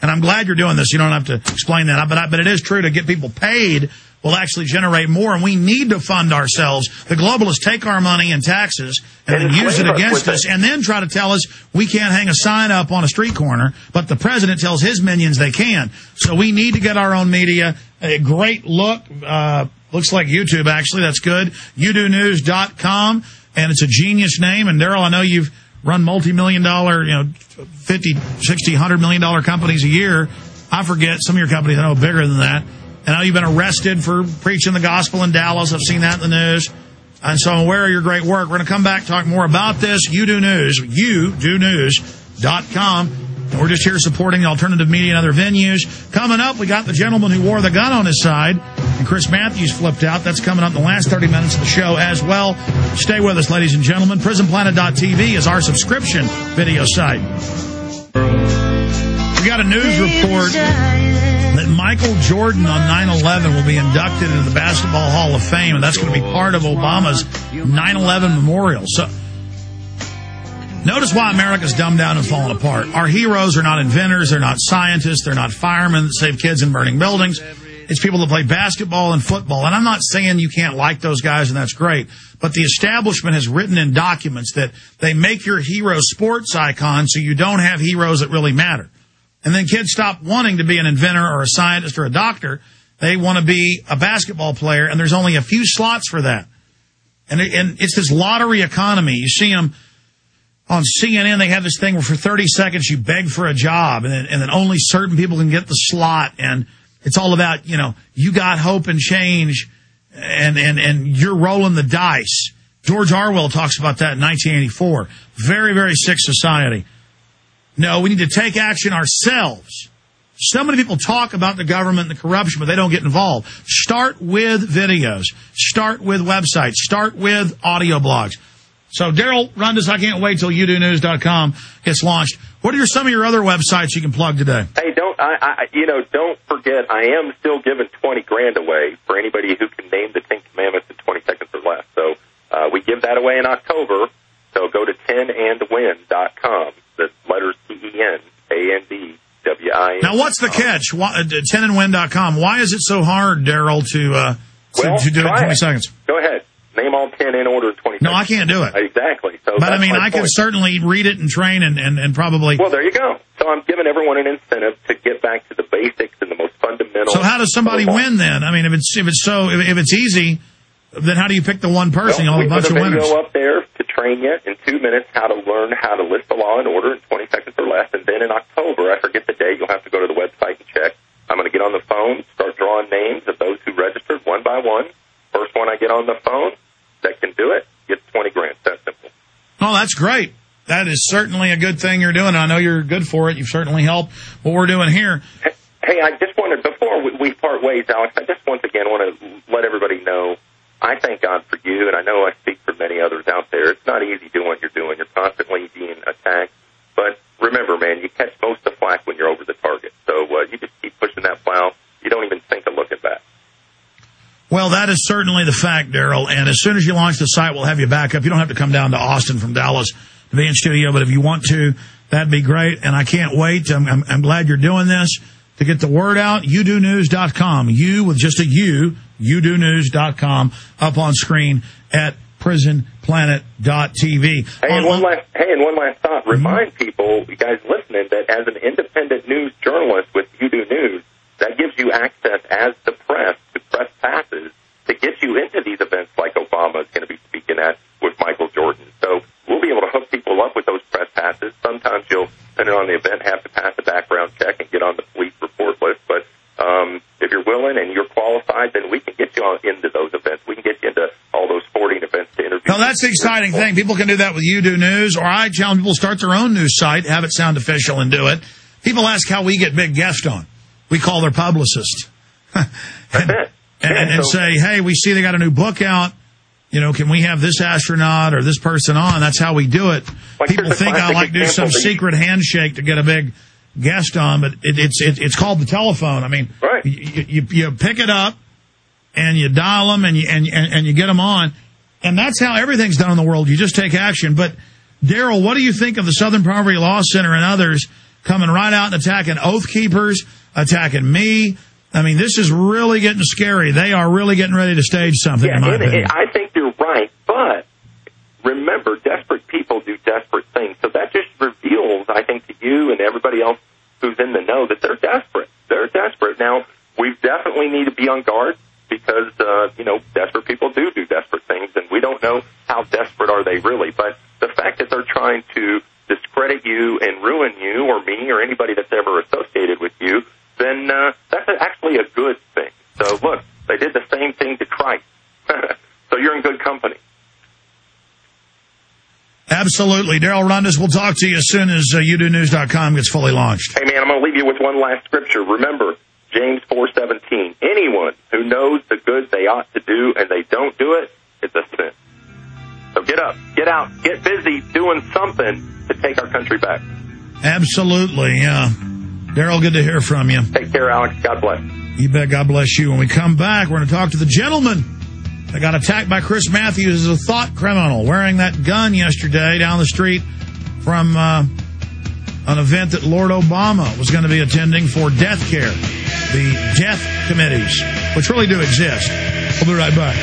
And I'm glad you're doing this. You don't have to explain that. But it is true, to get people paid will actually generate more, and we need to fund ourselves. The globalists take our money and taxes and then use it against us, and then try to tell us we can't hang a sign up on a street corner, but the president tells his minions they can. So we need to get our own media. A great look. Looks like YouTube, actually. That's good. UDoNews.com, and it's a genius name. And Darrel, I know you've run multi-million-dollar, $50, $60, $100 million companies a year. I forget. Some of your companies I know are bigger than that. And I know you've been arrested for preaching the gospel in Dallas. I've seen that in the news. And so I'm aware of your great work. We're going to come back, talk more about this. UDoNews, UDoNews.com. And we're just here supporting the alternative media and other venues. Coming up, we got the gentleman who wore the gun on his side, and Chris Matthews flipped out. That's coming up in the last 30 minutes of the show as well. Stay with us, ladies and gentlemen. PrisonPlanet.tv is our subscription video site. We got a news report that Michael Jordan on 9/11 will be inducted into the Basketball Hall of Fame, and that's going to be part of Obama's 9/11 memorial. So notice why America's dumbed down and fallen apart. Our heroes are not inventors. They're not scientists. They're not firemen that save kids in burning buildings. It's people that play basketball and football. And I'm not saying you can't like those guys, and that's great. But the establishment has written in documents that they make your hero sports icons so you don't have heroes that really matter. And then kids stop wanting to be an inventor or a scientist or a doctor. They want to be a basketball player, and there's only a few slots for that. And it's this lottery economy. You see them on CNN. They have this thing where for 30 seconds you beg for a job, and then only certain people can get the slot. And it's all about, you got hope and change, and you're rolling the dice. George Orwell talks about that in 1984. Very, very sick society. No, we need to take action ourselves. So many people talk about the government and the corruption, but they don't get involved. Start with videos. Start with websites. Start with audio blogs. So, Darrel Rundus, I can't wait till UDoNews.com gets launched. What are some of your other websites you can plug today? Hey, don't forget, I am still giving $20,000 away for anybody who can name the 10 Commandments in 20 seconds or less. So, we give that away in October. So go to 10andwin.com. The letters TENANDWIN. Now, what's the catch? 10andwin.com. Why is it so hard, Darrel, to do it in 20 seconds? Go ahead. Name all 10 in order in 20 seconds. No, I can't do it. Exactly. So but, I can certainly read it and train and probably... Well, there you go. So I'm giving everyone an incentive to get back to the basics and the most fundamental... So how does somebody win, then? I mean, if it's easy, then how do you pick the one person? You'll have a bunch of winners. We put a video up there to train you in 2 minutes how to learn how to list the law and order in 20 seconds or less. And then in October, I forget the day, you'll have to go to the website and check. I'm going to get on the phone, start drawing names of those who registered one by one. First one I get on the phone that can do it gets $20,000. That's simple. Oh, that's great. That is certainly a good thing you're doing. I know you're good for it. You've certainly helped what we're doing here. Hey, I just wanted, before we part ways, Alex, I just once again want to let everybody know I thank God for you, and I know I speak for many others out there. It's not easy doing what you're doing. You're constantly being attacked. But remember, man, you catch most of the flack when you're over the target. So you just keep pushing that plow. You don't even think of looking back. Well, that is certainly the fact, Darrel. And as soon as you launch the site, we'll have you back up. You don't have to come down to Austin from Dallas to be in studio, but if you want to, that'd be great. And I can't wait. I'm glad you're doing this to get the word out. UDoNews.com. You with just a U. UDoNews.com up on screen at PrisonPlanet.tv. And one last thought. Remind people, you guys listening, that as an independent news journalist with UDoNews, that gives you access as the press to press passes to get you into these events like Obama is going to be speaking at with Michael Jordan. So we'll be able to hook people up with those press passes. Sometimes you'll, depending on the event, have to pass a background check and get on the police report list. But if you're willing and you're qualified, then we can get you into those events. We can get you into all those sporting events to interview. No, that's the exciting thing. People can do that with UDoNews, or I challenge people to start their own news site, have it sound official, and do it. People ask how we get big guests on. We call their publicist and say, hey, we see they got a new book out. Can we have this astronaut or this person on? That's how we do it. People think I like do some secret handshake to get a big guest on, but it's called the telephone. I mean, right. You pick it up and you dial them and you get them on, and that's how everything's done in the world. You just take action. But Darrel, what do you think of the Southern Poverty Law Center and others coming right out and attacking Oath Keepers, attacking me. I mean, this is really getting scary. They are really getting ready to stage something, in my opinion. I think you're right, but remember, desperate people do desperate things. So that just reveals, I think, to you and everybody else who's in the know that they're desperate. They're desperate. Now, we definitely need to be on guard because, desperate people do desperate things, and we don't know how desperate are they really. But the fact that they're trying to discredit you and ruin you or me or anybody that's ever associated with you, then that's actually a good thing. So, look, they did the same thing to Christ. So you're in good company. Absolutely. Darrel Rundus, we'll talk to you as soon as UDoNews.com gets fully launched. Hey, man, I'm going to leave you with one last scripture. Remember, James 4:17. Anyone who knows the good they ought to do and they don't do it is a sin. So get up, get out, get busy doing something to take our country back. Absolutely, yeah. Darrel, good to hear from you. Take care, Alex. God bless. You bet. God bless you. When we come back, we're going to talk to the gentleman that got attacked by Chris Matthews as a thought criminal, wearing that gun yesterday down the street from an event that Lord Obama was going to be attending for death care, the death committees, which really do exist. We'll be right back.